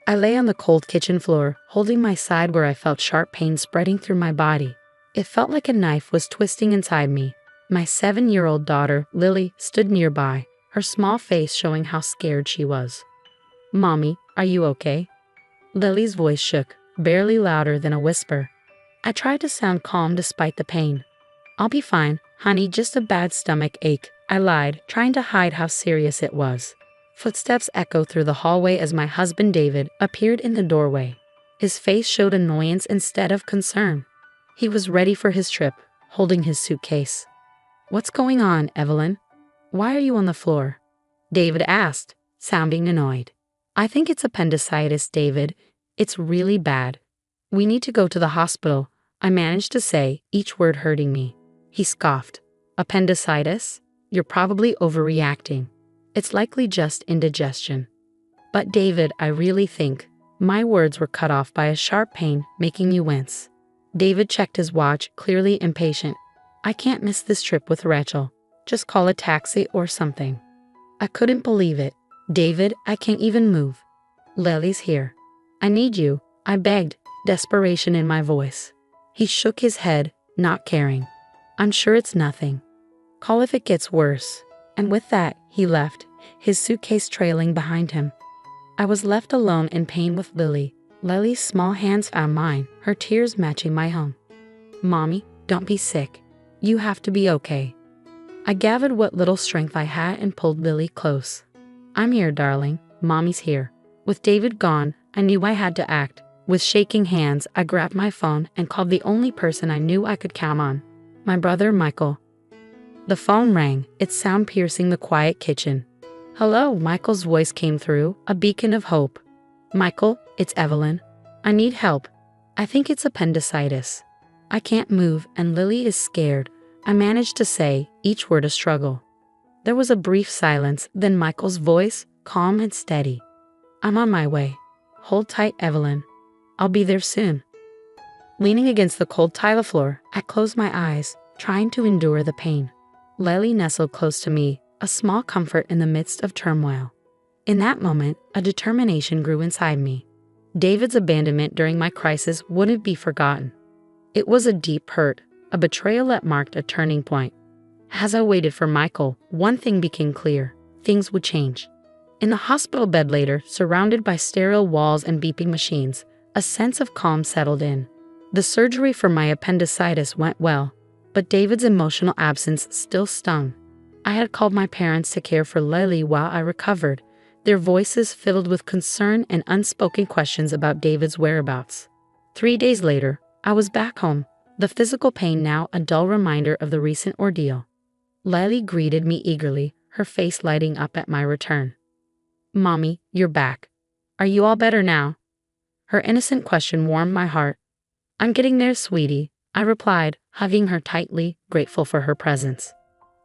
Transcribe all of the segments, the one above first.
I lay on the cold kitchen floor, holding my side where I felt sharp pain spreading through my body. It felt like a knife was twisting inside me. My 7-year-old daughter, Lily, stood nearby, her small face showing how scared she was. "Mommy, are you okay?" Lily's voice shook, barely louder than a whisper. I tried to sound calm despite the pain. "I'll be fine, honey, just a bad stomach ache," I lied, trying to hide how serious it was. Footsteps echoed through the hallway as my husband David appeared in the doorway. His face showed annoyance instead of concern. He was ready for his trip, holding his suitcase. "What's going on, Evelyn? Why are you on the floor?" David asked, sounding annoyed. "I think it's appendicitis, David. It's really bad. We need to go to the hospital," I managed to say, each word hurting me. He scoffed. "Appendicitis? You're probably overreacting. It's likely just indigestion." "But David, I really think—" My words were cut off by a sharp pain, making me wince. David checked his watch, clearly impatient. "I can't miss this trip with Rachel. Just call a taxi or something." I couldn't believe it. "David, I can't even move. Lily's here. I need you," I begged, desperation in my voice. He shook his head, not caring. "I'm sure it's nothing. Call if it gets worse." And with that, he left, his suitcase trailing behind him. I was left alone in pain with Lily. Lily's small hands found mine, her tears matching my own. "Mommy, don't be sick. You have to be okay." I gathered what little strength I had and pulled Lily close. "I'm here, darling. Mommy's here." With David gone, I knew I had to act. With shaking hands, I grabbed my phone and called the only person I knew I could count on, my brother Michael. The phone rang, its sound piercing the quiet kitchen. "Hello," Michael's voice came through, a beacon of hope. "Michael, it's Evelyn. I need help. I think it's appendicitis. I can't move and Lily is scared," I managed to say, each word a struggle. There was a brief silence, then Michael's voice, calm and steady. "I'm on my way. Hold tight, Evelyn. I'll be there soon." Leaning against the cold tile floor, I closed my eyes, trying to endure the pain. Lily nestled close to me, a small comfort in the midst of turmoil. In that moment, a determination grew inside me. David's abandonment during my crisis wouldn't be forgotten. It was a deep hurt, a betrayal that marked a turning point. As I waited for Michael, one thing became clear: things would change. In the hospital bed later, surrounded by sterile walls and beeping machines, a sense of calm settled in. The surgery for my appendicitis went well, but David's emotional absence still stung. I had called my parents to care for Lily while I recovered, their voices filled with concern and unspoken questions about David's whereabouts. 3 days later, I was back home, the physical pain now a dull reminder of the recent ordeal. Lily greeted me eagerly, her face lighting up at my return. "Mommy, you're back. Are you all better now?" Her innocent question warmed my heart. "I'm getting there, sweetie," I replied, hugging her tightly, grateful for her presence.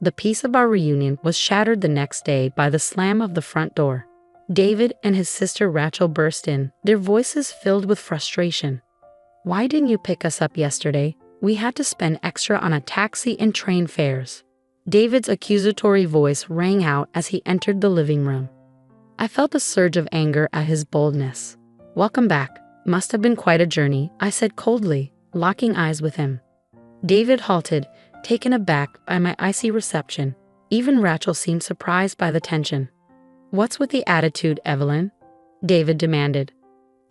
The peace of our reunion was shattered the next day by the slam of the front door. David and his sister Rachel burst in, their voices filled with frustration. "Why didn't you pick us up yesterday? We had to spend extra on a taxi and train fares." David's accusatory voice rang out as he entered the living room. I felt a surge of anger at his boldness. "Welcome back. Must have been quite a journey," I said coldly, locking eyes with him. David halted, taken aback by my icy reception. Even Rachel seemed surprised by the tension. "What's with the attitude, Evelyn?" David demanded.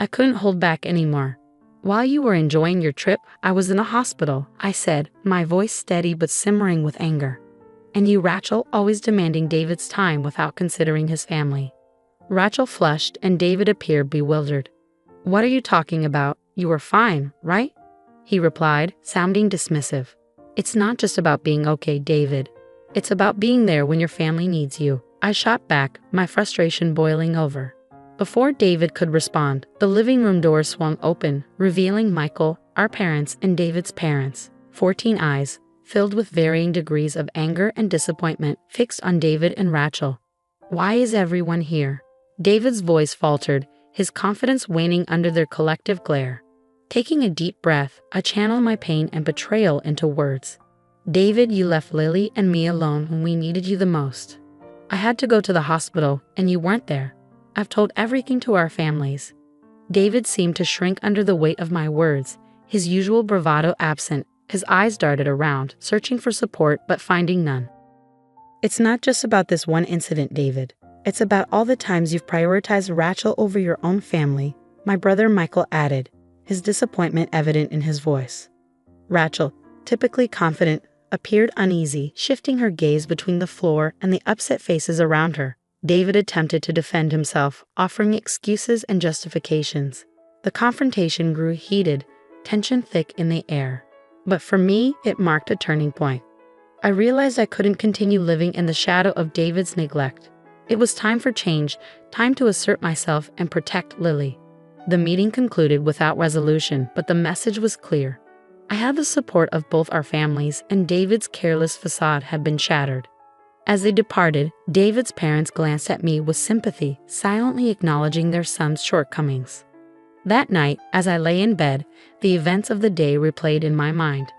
I couldn't hold back anymore. "While you were enjoying your trip, I was in a hospital," I said, my voice steady but simmering with anger. "And you, Rachel, always demanding David's time without considering his family." Rachel flushed and David appeared bewildered. "What are you talking about? You were fine, right?" he replied, sounding dismissive. "It's not just about being okay, David. It's about being there when your family needs you," I shot back, my frustration boiling over. Before David could respond, the living room door swung open, revealing Michael, our parents, and David's parents. 14 eyes, filled with varying degrees of anger and disappointment, fixed on David and Rachel. "Why is everyone here?" David's voice faltered, his confidence waning under their collective glare. Taking a deep breath, I channeled my pain and betrayal into words. "David, you left Lily and me alone when we needed you the most. I had to go to the hospital, and you weren't there. I've told everything to our families. David seemed to shrink under the weight of my words, his usual bravado absent. His eyes darted around, searching for support but finding none. "It's not just about this one incident, David. It's about all the times you've prioritized Rachel over your own family," my brother Michael added, his disappointment evident in his voice. Rachel, typically confident, appeared uneasy, shifting her gaze between the floor and the upset faces around her. David attempted to defend himself, offering excuses and justifications. The confrontation grew heated, tension thick in the air. But for me, it marked a turning point. I realized I couldn't continue living in the shadow of David's neglect. It was time for change, time to assert myself and protect Lily. The meeting concluded without resolution, but the message was clear. I had the support of both our families, and David's careless facade had been shattered. As they departed, David's parents glanced at me with sympathy, silently acknowledging their son's shortcomings. That night, as I lay in bed, the events of the day replayed in my mind.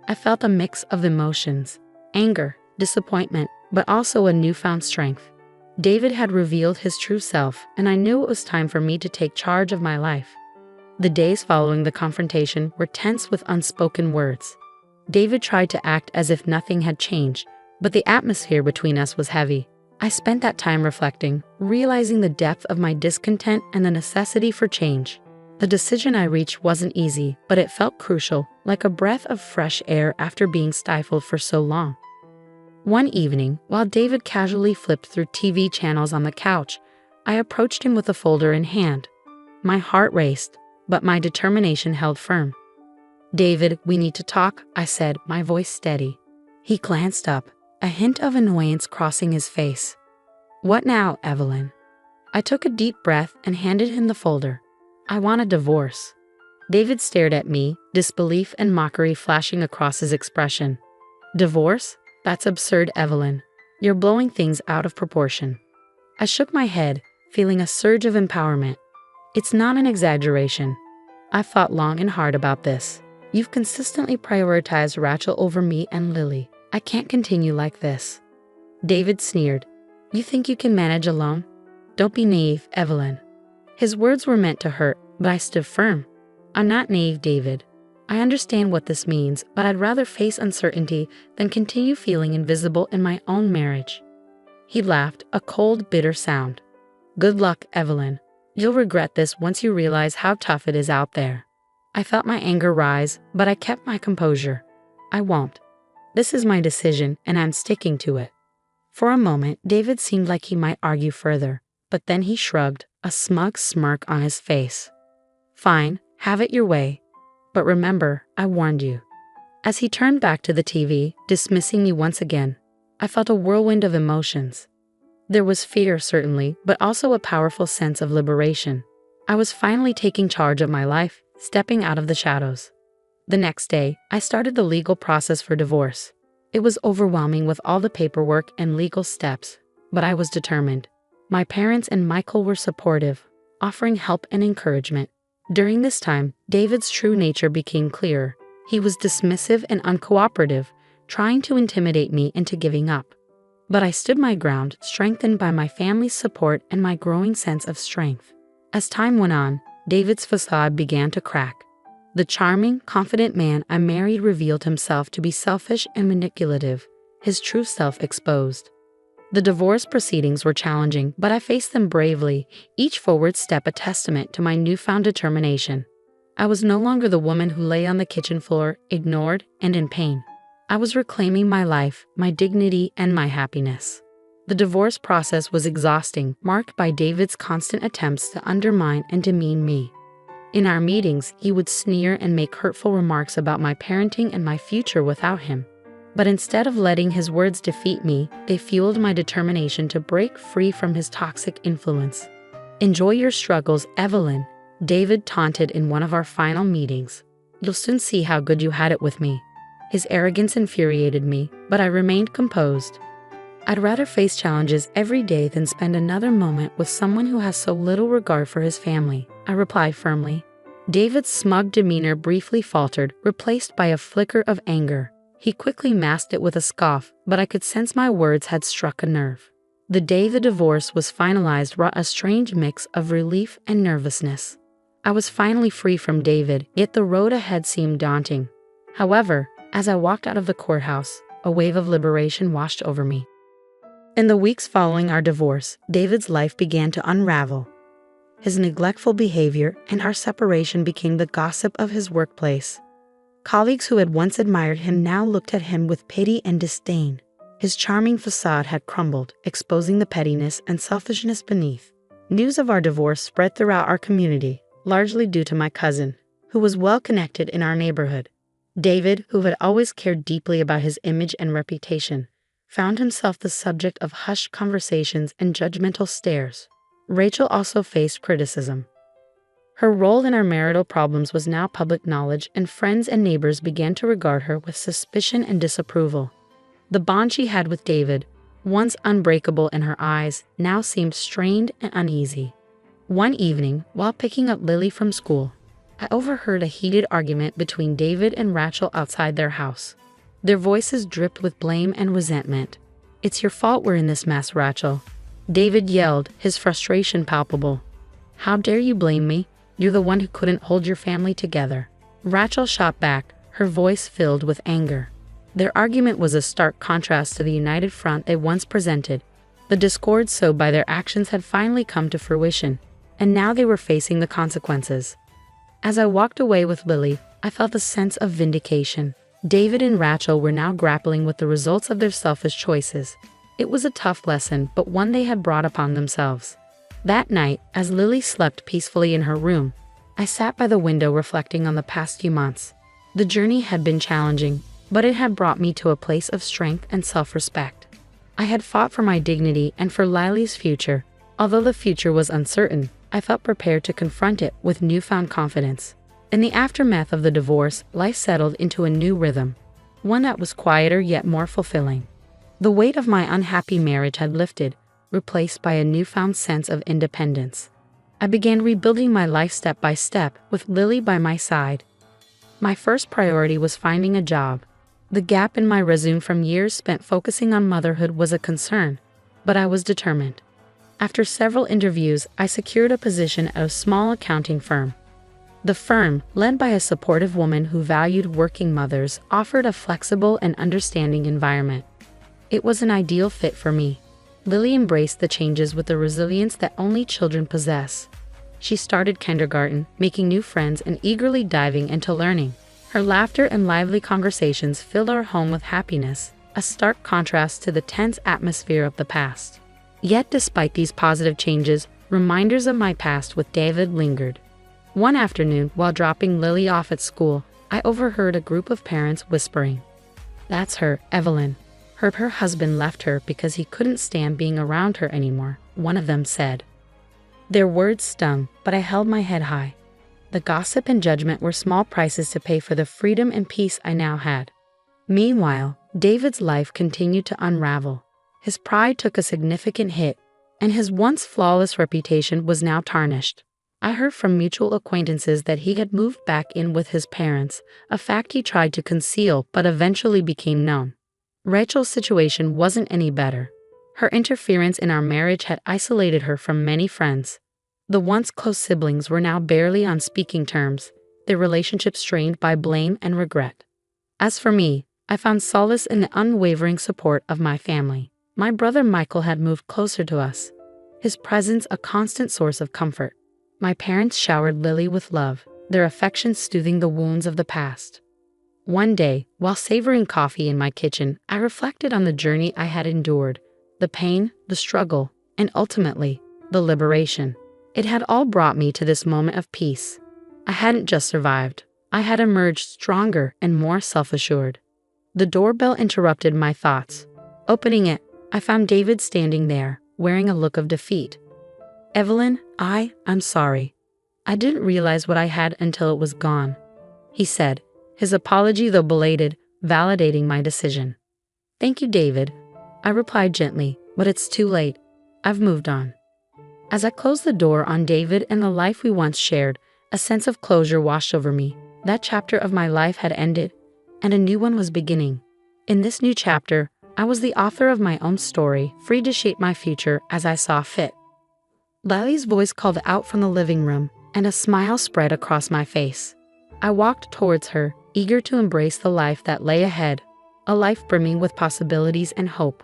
I felt a mix of emotions: anger, disappointment, but also a newfound strength. David had revealed his true self, and I knew it was time for me to take charge of my life. The days following the confrontation were tense with unspoken words. David tried to act as if nothing had changed, but the atmosphere between us was heavy. I spent that time reflecting, realizing the depth of my discontent and the necessity for change. The decision I reached wasn't easy, but it felt crucial, like a breath of fresh air after being stifled for so long. One evening, while David casually flipped through TV channels on the couch, I approached him with a folder in hand. My heart raced, but my determination held firm. "David, we need to talk," I said, my voice steady. He glanced up, a hint of annoyance crossing his face. "What now, Evelyn?" I took a deep breath and handed him the folder. "I want a divorce." David stared at me, disbelief and mockery flashing across his expression. "Divorce? That's absurd, Evelyn. You're blowing things out of proportion." I shook my head, feeling a surge of empowerment. "It's not an exaggeration. I've thought long and hard about this. You've consistently prioritized Rachel over me and Lily. I can't continue like this." David sneered. "You think you can manage alone? Don't be naive, Evelyn." His words were meant to hurt, but I stood firm. "I'm not naive, David. I understand what this means, but I'd rather face uncertainty than continue feeling invisible in my own marriage." He laughed, a cold, bitter sound. "Good luck, Evelyn. You'll regret this once you realize how tough it is out there." I felt my anger rise, but I kept my composure. "I won't. This is my decision, and I'm sticking to it." For a moment, David seemed like he might argue further, but then he shrugged, a smug smirk on his face. "Fine, have it your way. But remember, I warned you." As he turned back to the TV, dismissing me once again, I felt a whirlwind of emotions. There was fear, certainly, but also a powerful sense of liberation. I was finally taking charge of my life, stepping out of the shadows. The next day, I started the legal process for divorce. It was overwhelming with all the paperwork and legal steps, but I was determined. My parents and Michael were supportive, offering help and encouragement. During this time, David's true nature became clearer. He was dismissive and uncooperative, trying to intimidate me into giving up. But I stood my ground, strengthened by my family's support and my growing sense of strength. As time went on, David's facade began to crack. The charming, confident man I married revealed himself to be selfish and manipulative, his true self exposed. The divorce proceedings were challenging, but I faced them bravely, each forward step a testament to my newfound determination. I was no longer the woman who lay on the kitchen floor, ignored and in pain. I was reclaiming my life, my dignity, and my happiness. The divorce process was exhausting, marked by David's constant attempts to undermine and demean me. In our meetings, he would sneer and make hurtful remarks about my parenting and my future without him. But instead of letting his words defeat me, they fueled my determination to break free from his toxic influence. "Enjoy your struggles, Evelyn," David taunted in one of our final meetings. "You'll soon see how good you had it with me." His arrogance infuriated me, but I remained composed. I'd rather face challenges every day than spend another moment with someone who has so little regard for his family, I replied firmly. David's smug demeanor briefly faltered, replaced by a flicker of anger. He quickly masked it with a scoff, but I could sense my words had struck a nerve. The day the divorce was finalized brought a strange mix of relief and nervousness. I was finally free from David, yet the road ahead seemed daunting. However, as I walked out of the courthouse, a wave of liberation washed over me. In the weeks following our divorce, David's life began to unravel. His neglectful behavior and our separation became the gossip of his workplace. Colleagues who had once admired him now looked at him with pity and disdain. His charming facade had crumbled, exposing the pettiness and selfishness beneath. News of our divorce spread throughout our community, largely due to my cousin, who was well connected in our neighborhood. David, who had always cared deeply about his image and reputation, found himself the subject of hushed conversations and judgmental stares. Rachel also faced criticism. Her role in our marital problems was now public knowledge, and friends and neighbors began to regard her with suspicion and disapproval. The bond she had with David, once unbreakable in her eyes, now seemed strained and uneasy. One evening, while picking up Lily from school, I overheard a heated argument between David and Rachel outside their house. Their voices dripped with blame and resentment. "It's your fault we're in this mess, Rachel," David yelled, his frustration palpable. "How dare you blame me? You're the one who couldn't hold your family together." Rachel shot back, her voice filled with anger. Their argument was a stark contrast to the united front they once presented. The discord sowed by their actions had finally come to fruition, and now they were facing the consequences. As I walked away with Lily, I felt a sense of vindication. David and Rachel were now grappling with the results of their selfish choices. It was a tough lesson, but one they had brought upon themselves. That night, as Lily slept peacefully in her room, I sat by the window reflecting on the past few months. The journey had been challenging, but it had brought me to a place of strength and self-respect. I had fought for my dignity and for Lily's future. Although the future was uncertain, I felt prepared to confront it with newfound confidence. In the aftermath of the divorce, life settled into a new rhythm, one that was quieter yet more fulfilling. The weight of my unhappy marriage had lifted, replaced by a newfound sense of independence. I began rebuilding my life step by step, with Lily by my side. My first priority was finding a job. The gap in my resume from years spent focusing on motherhood was a concern, but I was determined. After several interviews, I secured a position at a small accounting firm. The firm, led by a supportive woman who valued working mothers, offered a flexible and understanding environment. It was an ideal fit for me. Lily embraced the changes with the resilience that only children possess. She started kindergarten, making new friends and eagerly diving into learning. Her laughter and lively conversations filled our home with happiness, a stark contrast to the tense atmosphere of the past. Yet despite these positive changes, reminders of my past with David lingered. One afternoon, while dropping Lily off at school, I overheard a group of parents whispering, "That's her, Evelyn. Her husband left her because he couldn't stand being around her anymore," one of them said. Their words stung, but I held my head high. The gossip and judgment were small prices to pay for the freedom and peace I now had. Meanwhile, David's life continued to unravel. His pride took a significant hit, and his once flawless reputation was now tarnished. I heard from mutual acquaintances that he had moved back in with his parents, a fact he tried to conceal but eventually became known. Rachel's situation wasn't any better. Her interference in our marriage had isolated her from many friends. The once close siblings were now barely on speaking terms, their relationship strained by blame and regret. As for me, I found solace in the unwavering support of my family. My brother Michael had moved closer to us, his presence a constant source of comfort. My parents showered Lily with love, their affection soothing the wounds of the past. One day, while savoring coffee in my kitchen, I reflected on the journey I had endured, the pain, the struggle, and ultimately, the liberation. It had all brought me to this moment of peace. I hadn't just survived. I had emerged stronger and more self-assured. The doorbell interrupted my thoughts. Opening it, I found David standing there, wearing a look of defeat. "Evelyn, I'm sorry. I didn't realize what I had until it was gone," he said, his apology, though belated, validating my decision. "Thank you, David," I replied gently, "but it's too late. I've moved on." As I closed the door on David and the life we once shared, a sense of closure washed over me. That chapter of my life had ended, and a new one was beginning. In this new chapter, I was the author of my own story, free to shape my future as I saw fit. Lily's voice called out from the living room, and a smile spread across my face. I walked towards her, eager to embrace the life that lay ahead, a life brimming with possibilities and hope.